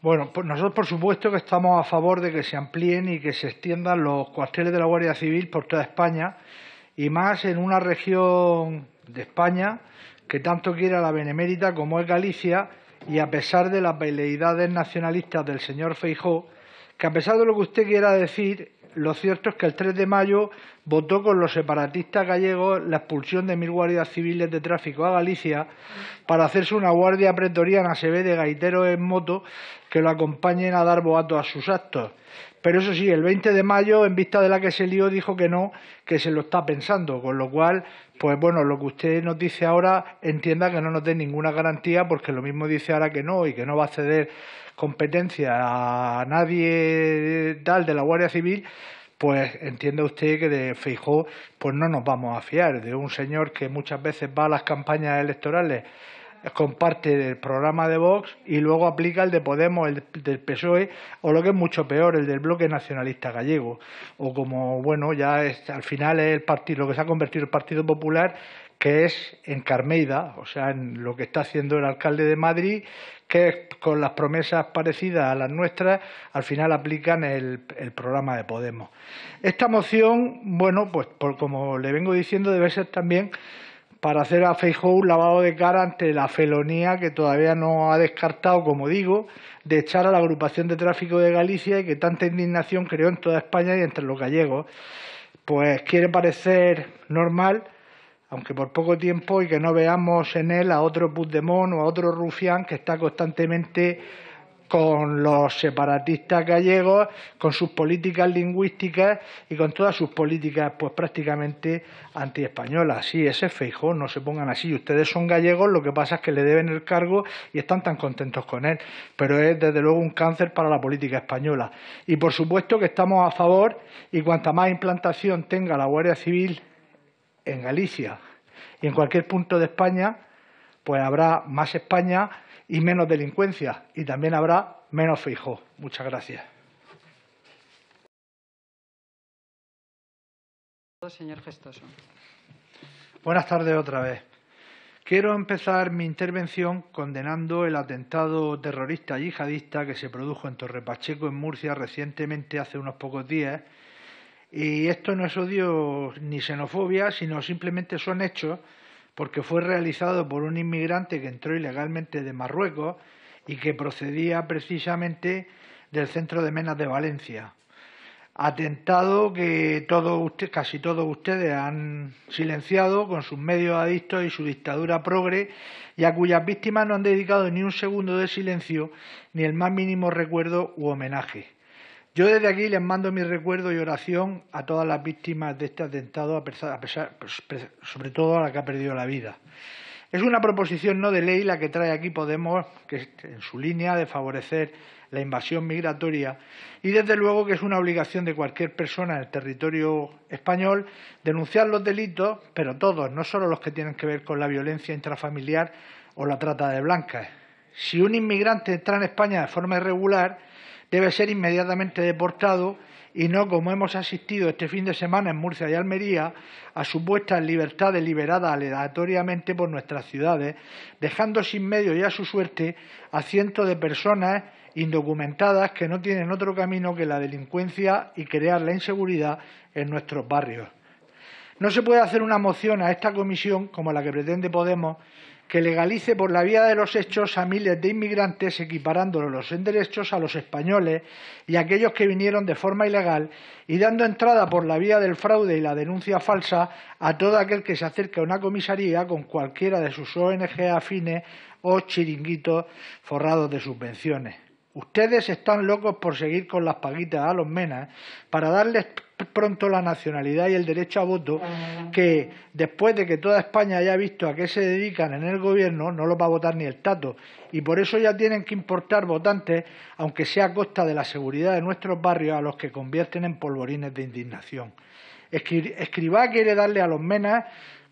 Bueno, pues nosotros por supuesto que estamos a favor de que se amplíen y que se extiendan los cuarteles de la Guardia Civil por toda España y más en una región de España que tanto quiere a la Benemérita como es Galicia, y a pesar de las veleidades nacionalistas del señor Feijóo, que a pesar de lo que usted quiera decir, lo cierto es que el 3 de mayo votó con los separatistas gallegos la expulsión de 1.000 guardias civiles de tráfico a Galicia para hacerse una guardia pretoriana, se ve, de gaiteros en moto que lo acompañen a dar boatos a sus actos. Pero eso sí, el 20 de mayo, en vista de la que se lió, dijo que no, que se lo está pensando, con lo cual, pues bueno, lo que usted nos dice ahora, entienda que no nos dé ninguna garantía, porque lo mismo dice ahora que no y que no va a ceder competencia a nadie tal de la Guardia Civil, pues entienda usted que de Feijóo pues no nos vamos a fiar, de un señor que muchas veces va a las campañas electorales, comparte del programa de Vox y luego aplica el de Podemos, el del PSOE, o lo que es mucho peor, el del Bloque Nacionalista Gallego, o como, bueno, ya es, al final es el partido, lo que se ha convertido el Partido Popular, que es en Carmeida, o sea, en lo que está haciendo el alcalde de Madrid, que con las promesas parecidas a las nuestras, al final aplican el programa de Podemos. Esta moción, bueno, pues como le vengo diciendo, debe ser también para hacer a Feijóo un lavado de cara ante la felonía que todavía no ha descartado, como digo, de echar a la agrupación de tráfico de Galicia, y que tanta indignación creó en toda España y entre los gallegos. Pues quiere parecer normal, aunque por poco tiempo, y que no veamos en él a otro Puigdemont o a otro rufián que está constantemente con los separatistas gallegos, con sus políticas lingüísticas y con todas sus políticas pues prácticamente antiespañolas. Sí, ese es Feijóo, no se pongan así. Ustedes son gallegos, lo que pasa es que le deben el cargo y están tan contentos con él, pero es desde luego un cáncer para la política española. Y por supuesto que estamos a favor, y cuanta más implantación tenga la Guardia Civil en Galicia y en cualquier punto de España, pues habrá más España y menos delincuencia, y también habrá menos Feijóo. Muchas gracias. Señor Gestoso. Buenas tardes otra vez. Quiero empezar mi intervención condenando el atentado terrorista yihadista que se produjo en Torre Pacheco, en Murcia, recientemente, hace unos pocos días. Y esto no es odio ni xenofobia, sino simplemente son hechos, porque fue realizado por un inmigrante que entró ilegalmente de Marruecos y que procedía precisamente del centro de Menas de Valencia. Atentado que casi todos ustedes han silenciado con sus medios adictos y su dictadura progre, y a cuyas víctimas no han dedicado ni un segundo de silencio ni el más mínimo recuerdo u homenaje. Yo desde aquí les mando mi recuerdo y oración a todas las víctimas de este atentado, sobre todo a la que ha perdido la vida. Es una proposición no de ley la que trae aquí Podemos, que es en su línea de favorecer la invasión migratoria, y desde luego que es una obligación de cualquier persona en el territorio español denunciar los delitos, pero todos, no solo los que tienen que ver con la violencia intrafamiliar o la trata de blancas. Si un inmigrante entra en España de forma irregular, debe ser inmediatamente deportado, y no, como hemos asistido este fin de semana en Murcia y Almería, a su puesta en libertad deliberada aleatoriamente por nuestras ciudades, dejando sin medio y a su suerte a cientos de personas indocumentadas que no tienen otro camino que la delincuencia y crear la inseguridad en nuestros barrios. No se puede hacer una moción a esta comisión, como la que pretende Podemos, que legalice por la vía de los hechos a miles de inmigrantes, equiparándolos en derechos a los españoles y a aquellos que vinieron de forma ilegal, y dando entrada por la vía del fraude y la denuncia falsa a todo aquel que se acerque a una comisaría con cualquiera de sus ONG afines o chiringuitos forrados de subvenciones. Ustedes están locos por seguir con las paguitas a los menas para darles pronto la nacionalidad y el derecho a voto, que después de que toda España haya visto a qué se dedican en el gobierno, no los va a votar ni el tato, y por eso ya tienen que importar votantes, aunque sea a costa de la seguridad de nuestros barrios, a los que convierten en polvorines de indignación. Escrivá quiere darle a los menas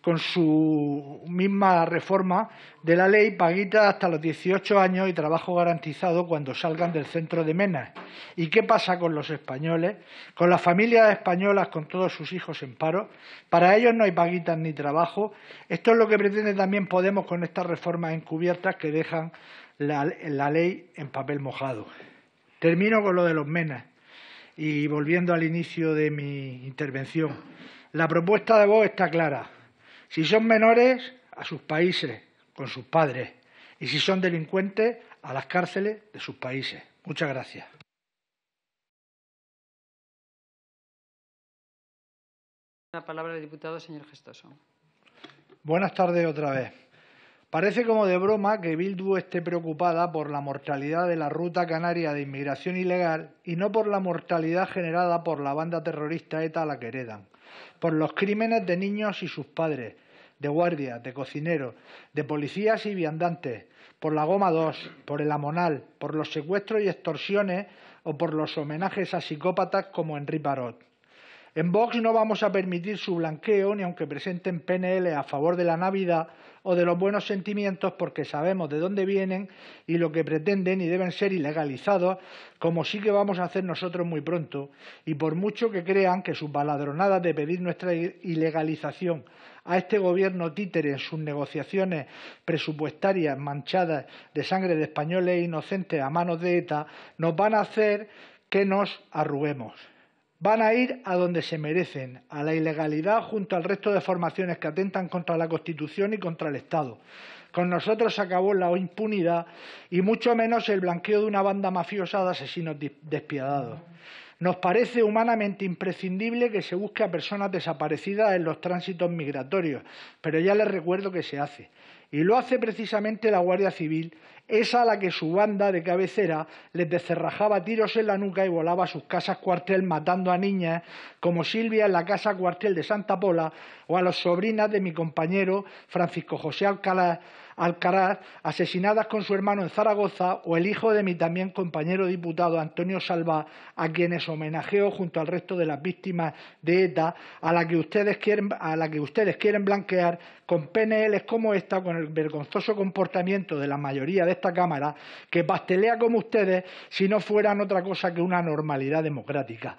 con su misma reforma de la ley, paguita hasta los 18 años y trabajo garantizado cuando salgan del centro de Mena. ¿Y qué pasa con los españoles? Con las familias españolas con todos sus hijos en paro. Para ellos no hay paguitas ni trabajo. Esto es lo que pretende también Podemos con estas reformas encubiertas que dejan la ley en papel mojado. Termino con lo de los Mena y volviendo al inicio de mi intervención. La propuesta de Vox está clara. Si son menores, a sus países, con sus padres. Y si son delincuentes, a las cárceles de sus países. Muchas gracias. La palabra al diputado señor Gestoso. Buenas tardes otra vez. Parece como de broma que Bildu esté preocupada por la mortalidad de la ruta canaria de inmigración ilegal y no por la mortalidad generada por la banda terrorista ETA a la que heredan, por los crímenes de niños y sus padres, de guardias, de cocineros, de policías y viandantes, por la Goma 2, por el Amonal, por los secuestros y extorsiones o por los homenajes a psicópatas como Henri Parot. En Vox no vamos a permitir su blanqueo ni aunque presenten PNL a favor de la Navidad o de los buenos sentimientos porque sabemos de dónde vienen y lo que pretenden y deben ser ilegalizados, como sí que vamos a hacer nosotros muy pronto, y por mucho que crean que sus baladronadas de pedir nuestra ilegalización a este gobierno títere en sus negociaciones presupuestarias manchadas de sangre de españoles inocentes a manos de ETA, nos van a hacer que nos arruguemos. Van a ir a donde se merecen, a la ilegalidad junto al resto de formaciones que atentan contra la Constitución y contra el Estado. Con nosotros se acabó la impunidad y mucho menos el blanqueo de una banda mafiosa de asesinos despiadados. Nos parece humanamente imprescindible que se busque a personas desaparecidas en los tránsitos migratorios, pero ya les recuerdo que se hace. Y lo hace precisamente la Guardia Civil, esa a la que su banda de cabecera les descerrajaba tiros en la nuca y volaba a sus casas cuartel matando a niñas como Silvia en la casa cuartel de Santa Pola o a las sobrinas de mi compañero Francisco José Alcaraz, asesinadas con su hermano en Zaragoza, o el hijo de mi también compañero diputado Antonio Salvá, a quienes homenajeo junto al resto de las víctimas de ETA, a la que ustedes quieren blanquear con PNLs como esta, con el vergonzoso comportamiento de la mayoría de esta Cámara, que pastelea como ustedes si no fueran otra cosa que una normalidad democrática.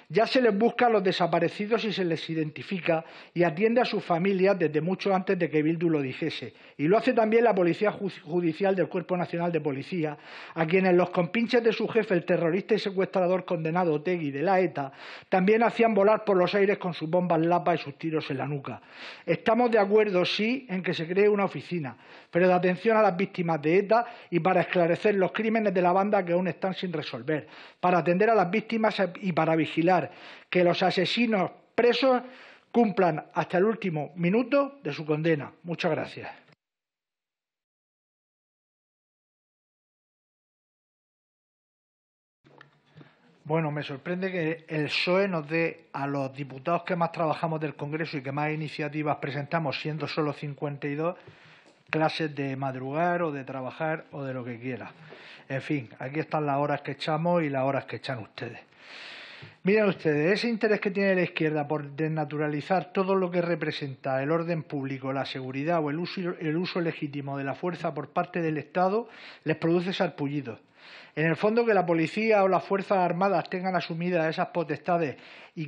Ya se les busca a los desaparecidos y se les identifica y atiende a sus familias desde mucho antes de que Bildu lo dijese. Y lo hace también la Policía Judicial del Cuerpo Nacional de Policía, a quienes los compinches de su jefe, el terrorista y secuestrador condenado Otegi de la ETA, también hacían volar por los aires con sus bombas Lapa y sus tiros en la nuca. Estamos de acuerdo, sí, en que se cree una oficina, pero de atención a las víctimas de ETA y para esclarecer los crímenes de la banda que aún están sin resolver, para atender a las víctimas y para vigilar que los asesinos presos cumplan hasta el último minuto de su condena. Muchas gracias. Bueno, me sorprende que el PSOE nos dé a los diputados que más trabajamos del Congreso y que más iniciativas presentamos, siendo solo 52, clases de madrugar o de trabajar o de lo que quiera. En fin, aquí están las horas que echamos y las horas que echan ustedes. Miren ustedes, ese interés que tiene la izquierda por desnaturalizar todo lo que representa el orden público, la seguridad o el uso legítimo de la fuerza por parte del Estado les produce sarpullidos. En el fondo, que la policía o las Fuerzas Armadas tengan asumidas esas potestades es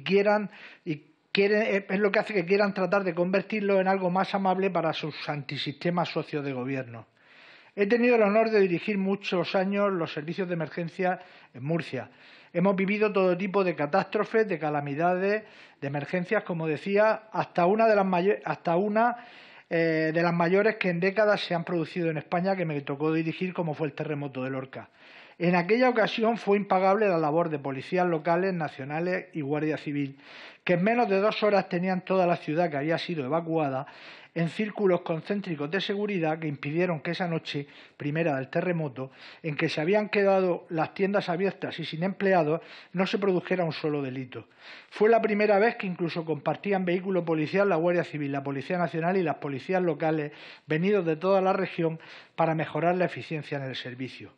lo que hace que quieran tratar de convertirlo en algo más amable para sus antisistemas socios de gobierno. He tenido el honor de dirigir muchos años los servicios de emergencia en Murcia. Hemos vivido todo tipo de catástrofes, de calamidades, de emergencias, como decía, hasta una de las mayores que en décadas se han producido en España, que me tocó dirigir, como fue el terremoto de Lorca. En aquella ocasión fue impagable la labor de policías locales, nacionales y Guardia Civil, que en menos de 2 horas tenían toda la ciudad que había sido evacuada en círculos concéntricos de seguridad que impidieron que esa noche primera del terremoto, en que se habían quedado las tiendas abiertas y sin empleados, no se produjera un solo delito. Fue la primera vez que incluso compartían vehículo policial la Guardia Civil, la Policía Nacional y las policías locales venidos de toda la región para mejorar la eficiencia en el servicio.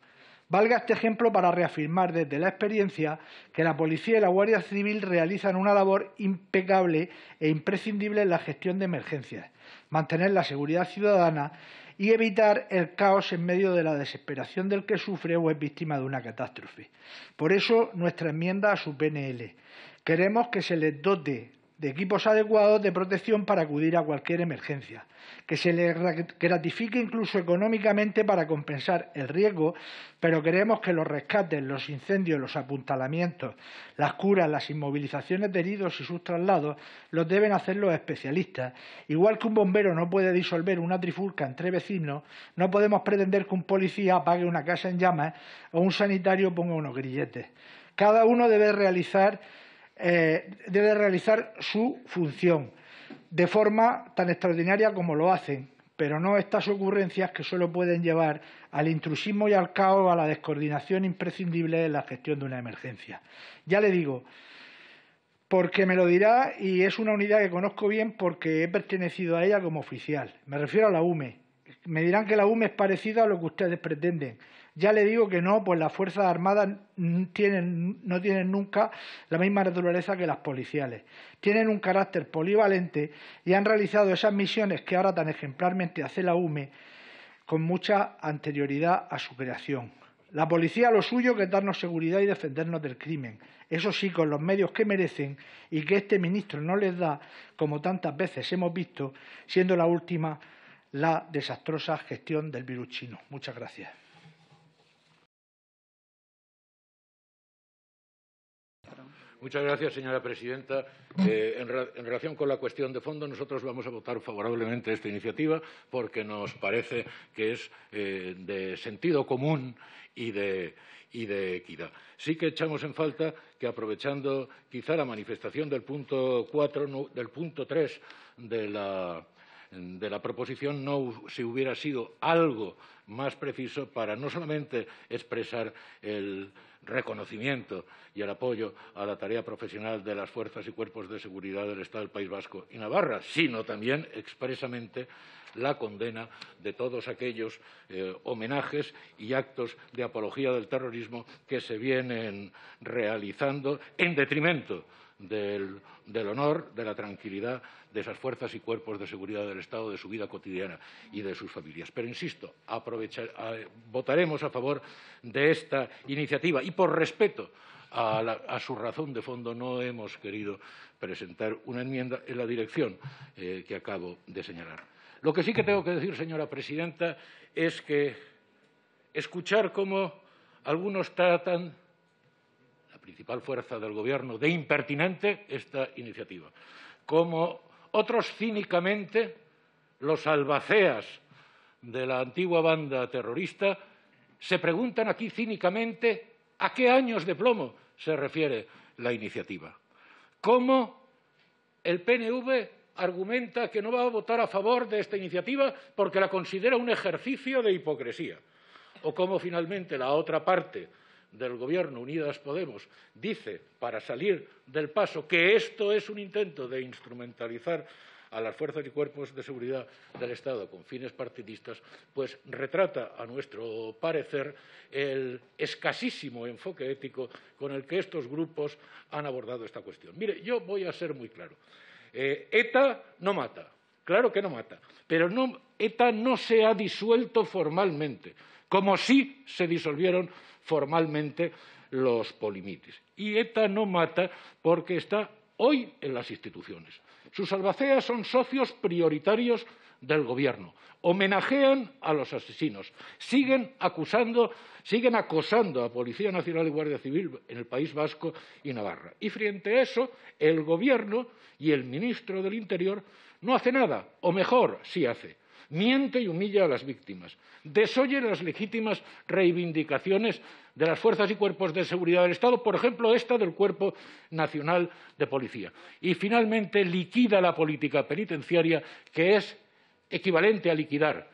Valga este ejemplo para reafirmar desde la experiencia que la Policía y la Guardia Civil realizan una labor impecable e imprescindible en la gestión de emergencias, mantener la seguridad ciudadana y evitar el caos en medio de la desesperación del que sufre o es víctima de una catástrofe. Por eso, nuestra enmienda a su PNL. Queremos que se les dote de equipos adecuados de protección para acudir a cualquier emergencia, que se les gratifique incluso económicamente para compensar el riesgo, pero queremos que los rescates, los incendios, los apuntalamientos, las curas, las inmovilizaciones de heridos y sus traslados los deben hacer los especialistas. Igual que un bombero no puede disolver una trifulca entre vecinos, no podemos pretender que un policía apague una casa en llamas o un sanitario ponga unos grilletes. Cada uno debe realizar su función de forma tan extraordinaria como lo hacen, pero no estas ocurrencias que solo pueden llevar al intrusismo y al caos o a la descoordinación imprescindible en la gestión de una emergencia. Ya le digo, porque me lo dirá y es una unidad que conozco bien porque he pertenecido a ella como oficial. Me refiero a la UME. Me dirán que la UME es parecida a lo que ustedes pretenden. Ya le digo que no, pues las Fuerzas Armadas no tienen nunca la misma naturaleza que las policiales. Tienen un carácter polivalente y han realizado esas misiones que ahora tan ejemplarmente hace la UME con mucha anterioridad a su creación. La policía lo suyo que es darnos seguridad y defendernos del crimen. Eso sí, con los medios que merecen y que este ministro no les da, como tantas veces hemos visto, siendo la última la desastrosa gestión del virus chino. Muchas gracias. Muchas gracias, señora presidenta. En relación con la cuestión de fondo, nosotros vamos a votar favorablemente esta iniciativa porque nos parece que es de sentido común y de equidad. Sí que echamos en falta que, aprovechando quizá la manifestación del punto 4, del punto 3 de la proposición, no se hubiera sido algo más preciso para no solamente expresar el reconocimiento y el apoyo a la tarea profesional de las fuerzas y cuerpos de seguridad del Estado del País Vasco y Navarra, sino también expresamente la condena de todos aquellos homenajes y actos de apología del terrorismo que se vienen realizando en detrimento del honor, de la tranquilidad de esas fuerzas y cuerpos de seguridad del Estado, de su vida cotidiana y de sus familias. Pero, insisto, votaremos a favor de esta iniciativa y, por respeto a su razón de fondo, no hemos querido presentar una enmienda en la dirección que acabo de señalar. Lo que sí que tengo que decir, señora presidenta, es que escuchar cómo algunos tratan, la principal fuerza del Gobierno, de impertinente esta iniciativa, como otros cínicamente, los albaceas de la antigua banda terrorista, se preguntan aquí cínicamente a qué años de plomo se refiere la iniciativa. ¿Cómo el PNV argumenta que no va a votar a favor de esta iniciativa porque la considera un ejercicio de hipocresía? O cómo finalmente la otra parte del Gobierno, Unidas Podemos, dice, para salir del paso, que esto es un intento de instrumentalizar a las fuerzas y cuerpos de seguridad del Estado con fines partidistas, pues retrata, a nuestro parecer, el escasísimo enfoque ético con el que estos grupos han abordado esta cuestión. Mire, yo voy a ser muy claro. ETA no mata, claro que no mata, pero ETA no se ha disuelto formalmente, como sí se disolvieron formalmente los polimitis. Y ETA no mata porque está hoy en las instituciones. Sus albaceas son socios prioritarios del Gobierno, homenajean a los asesinos, siguen acosando a Policía Nacional y Guardia Civil en el País Vasco y Navarra. Y frente a eso, el Gobierno y el ministro del Interior no hace nada, o mejor, sí hace. Miente y humilla a las víctimas, desoye las legítimas reivindicaciones de las fuerzas y cuerpos de seguridad del Estado, por ejemplo, esta del Cuerpo Nacional de Policía. Y, finalmente, liquida la política penitenciaria, que es equivalente a liquidar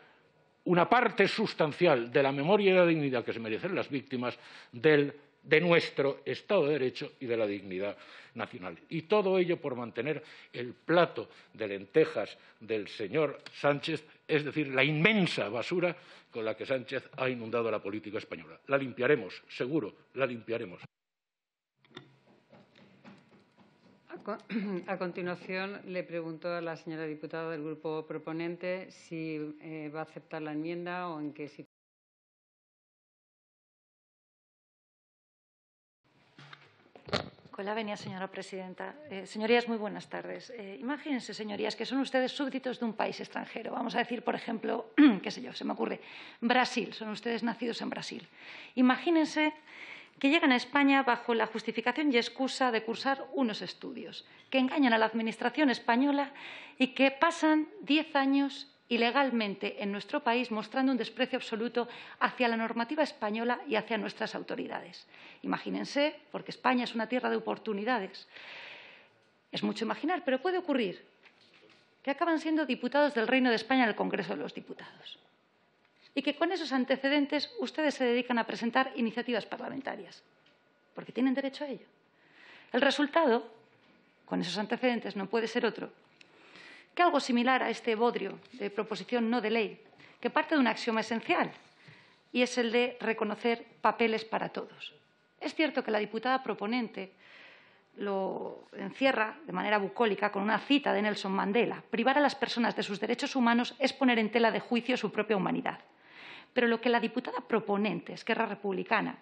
una parte sustancial de la memoria y la dignidad que se merecen las víctimas del de nuestro Estado de Derecho y de la dignidad nacional. Y todo ello por mantener el plato de lentejas del señor Sánchez, es decir, la inmensa basura con la que Sánchez ha inundado la política española. La limpiaremos, seguro, la limpiaremos. A continuación, le pregunto a la señora diputada del Grupo proponente si va a aceptar la enmienda o en qué situación. Con la venia, señora presidenta. Señorías, muy buenas tardes. Imagínense, señorías, que son ustedes súbditos de un país extranjero. Vamos a decir, por ejemplo, qué sé yo, se me ocurre, Brasil. Son ustedes nacidos en Brasil. Imagínense que llegan a España bajo la justificación y excusa de cursar unos estudios, que engañan a la Administración española y que pasan 10 años ilegalmente en nuestro país mostrando un desprecio absoluto hacia la normativa española y hacia nuestras autoridades. Imagínense, porque España es una tierra de oportunidades. Es mucho imaginar, pero puede ocurrir que acaban siendo diputados del Reino de España en el Congreso de los Diputados y que con esos antecedentes ustedes se dedican a presentar iniciativas parlamentarias, porque tienen derecho a ello. El resultado, con esos antecedentes, no puede ser otro que algo similar a este bodrio de proposición no de ley, que parte de un axioma esencial, y es el de reconocer papeles para todos. Es cierto que la diputada proponente lo encierra de manera bucólica con una cita de Nelson Mandela. Privar a las personas de sus derechos humanos es poner en tela de juicio su propia humanidad. Pero lo que la diputada proponente, Esquerra Republicana,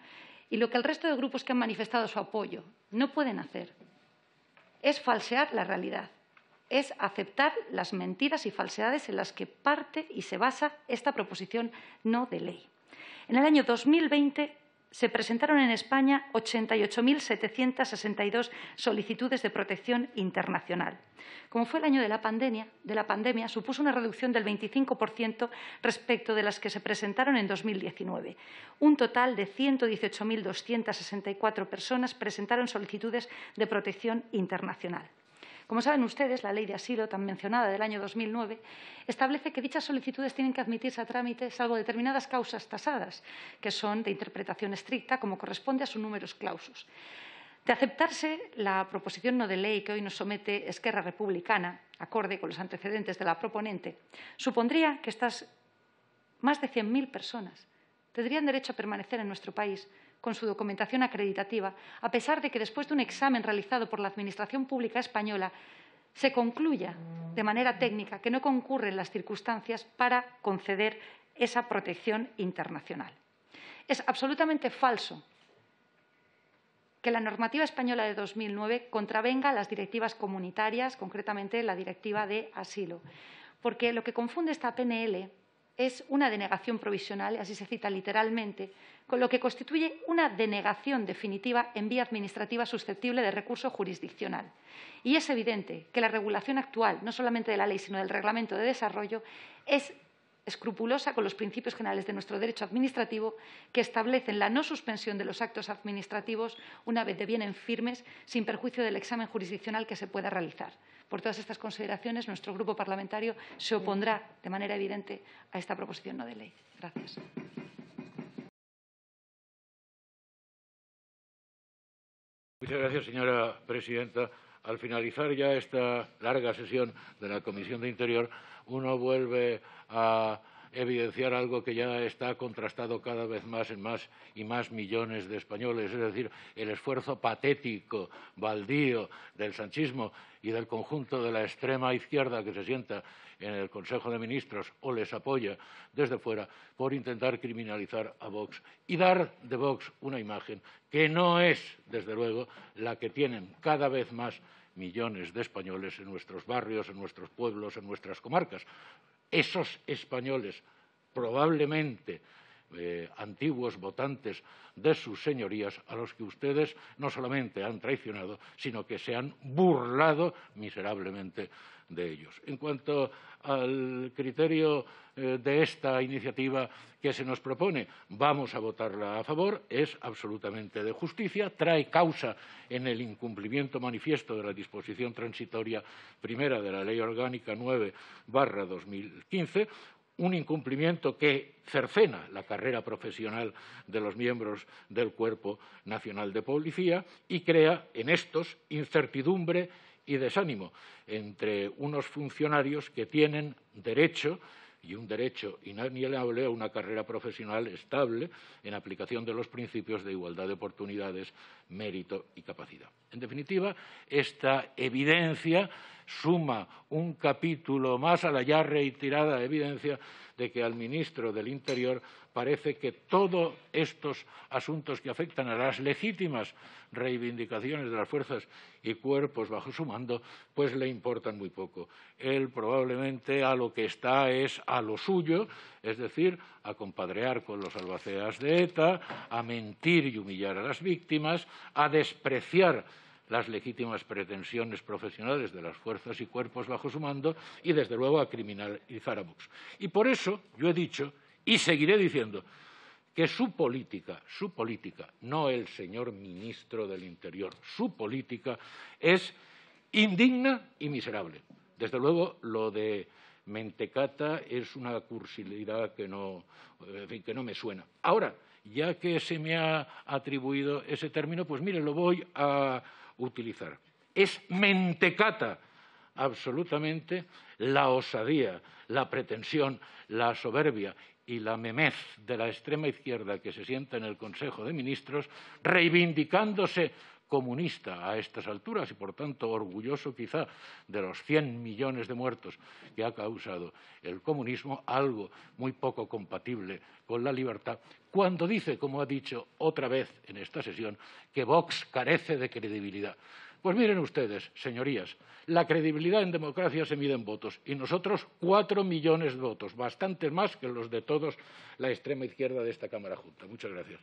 y lo que el resto de grupos que han manifestado su apoyo no pueden hacer es falsear la realidad, es aceptar las mentiras y falsedades en las que parte y se basa esta proposición no de ley. En el año 2020 se presentaron en España 88.762 solicitudes de protección internacional. Como fue el año de la pandemia, supuso una reducción del 25% respecto de las que se presentaron en 2019. Un total de 118.264 personas presentaron solicitudes de protección internacional. Como saben ustedes, la Ley de Asilo, tan mencionada del año 2009, establece que dichas solicitudes tienen que admitirse a trámite salvo determinadas causas tasadas, que son de interpretación estricta, como corresponde a sus numerus clausus. De aceptarse la proposición no de ley que hoy nos somete Esquerra Republicana, acorde con los antecedentes de la proponente, supondría que estas más de 100.000 personas tendrían derecho a permanecer en nuestro país con su documentación acreditativa, a pesar de que después de un examen realizado por la Administración Pública Española se concluya de manera técnica que no concurren las circunstancias para conceder esa protección internacional. Es absolutamente falso que la normativa española de 2009 contravenga las directivas comunitarias, concretamente la Directiva de Asilo, porque lo que confunde esta PNL es una denegación provisional, así se cita literalmente, con lo que constituye una denegación definitiva en vía administrativa susceptible de recurso jurisdiccional. Y es evidente que la regulación actual, no solamente de la ley, sino del Reglamento de Desarrollo, es escrupulosa con los principios generales de nuestro derecho administrativo, que establecen la no suspensión de los actos administrativos una vez devienen firmes, sin perjuicio del examen jurisdiccional que se pueda realizar. Por todas estas consideraciones, nuestro grupo parlamentario se opondrá de manera evidente a esta proposición no de ley. Gracias. Muchas gracias, señora presidenta. Al finalizar ya esta larga sesión de la Comisión de Interior, uno vuelve a evidenciar algo que ya está contrastado cada vez más en más y más millones de españoles, es decir, el esfuerzo patético, baldío del sanchismo y del conjunto de la extrema izquierda que se sienta en el Consejo de Ministros o les apoya desde fuera por intentar criminalizar a Vox y dar de Vox una imagen que no es, desde luego, la que tienen cada vez más millones de españoles en nuestros barrios, en nuestros pueblos, en nuestras comarcas. Esos españoles, probablemente antiguos votantes de sus señorías, a los que ustedes no solamente han traicionado, sino que se han burlado miserablemente de ellos. En cuanto al criterio de esta iniciativa que se nos propone, vamos a votarla a favor, es absolutamente de justicia, trae causa en el incumplimiento manifiesto de la disposición transitoria primera de la Ley Orgánica 9/2015, un incumplimiento que cercena la carrera profesional de los miembros del Cuerpo Nacional de Policía y crea en estos incertidumbre y desánimo entre unos funcionarios que tienen derecho, y un derecho inalienable, a una carrera profesional estable en aplicación de los principios de igualdad de oportunidades, mérito y capacidad. En definitiva, esta evidencia suma un capítulo más a la ya reiterada evidencia de que al ministro del Interior parece que todos estos asuntos que afectan a las legítimas reivindicaciones de las fuerzas y cuerpos bajo su mando, pues le importan muy poco. Él probablemente a lo que está es a lo suyo, es decir, a compadrear con los albaceas de ETA, a mentir y humillar a las víctimas, a despreciar las legítimas pretensiones profesionales de las fuerzas y cuerpos bajo su mando y, desde luego, a criminalizar a Vox. Y por eso yo he dicho, y seguiré diciendo, que su política, no el señor ministro del Interior, su política es indigna y miserable. Desde luego, lo de mentecata es una cursilidad que no me suena. Ahora, ya que se me ha atribuido ese término, pues mire, lo voy a utilizar. Es mentecata absolutamente la osadía, la pretensión, la soberbia y la memez de la extrema izquierda que se sienta en el Consejo de Ministros, reivindicándose comunista a estas alturas y, por tanto, orgulloso quizá de los 100 millones de muertos que ha causado el comunismo, algo muy poco compatible con la libertad, cuando dice, como ha dicho otra vez en esta sesión, que Vox carece de credibilidad. Pues miren ustedes, señorías, la credibilidad en democracia se mide en votos y nosotros 4 millones de votos, bastantes más que los de todos la extrema izquierda de esta Cámara Junta. Muchas gracias.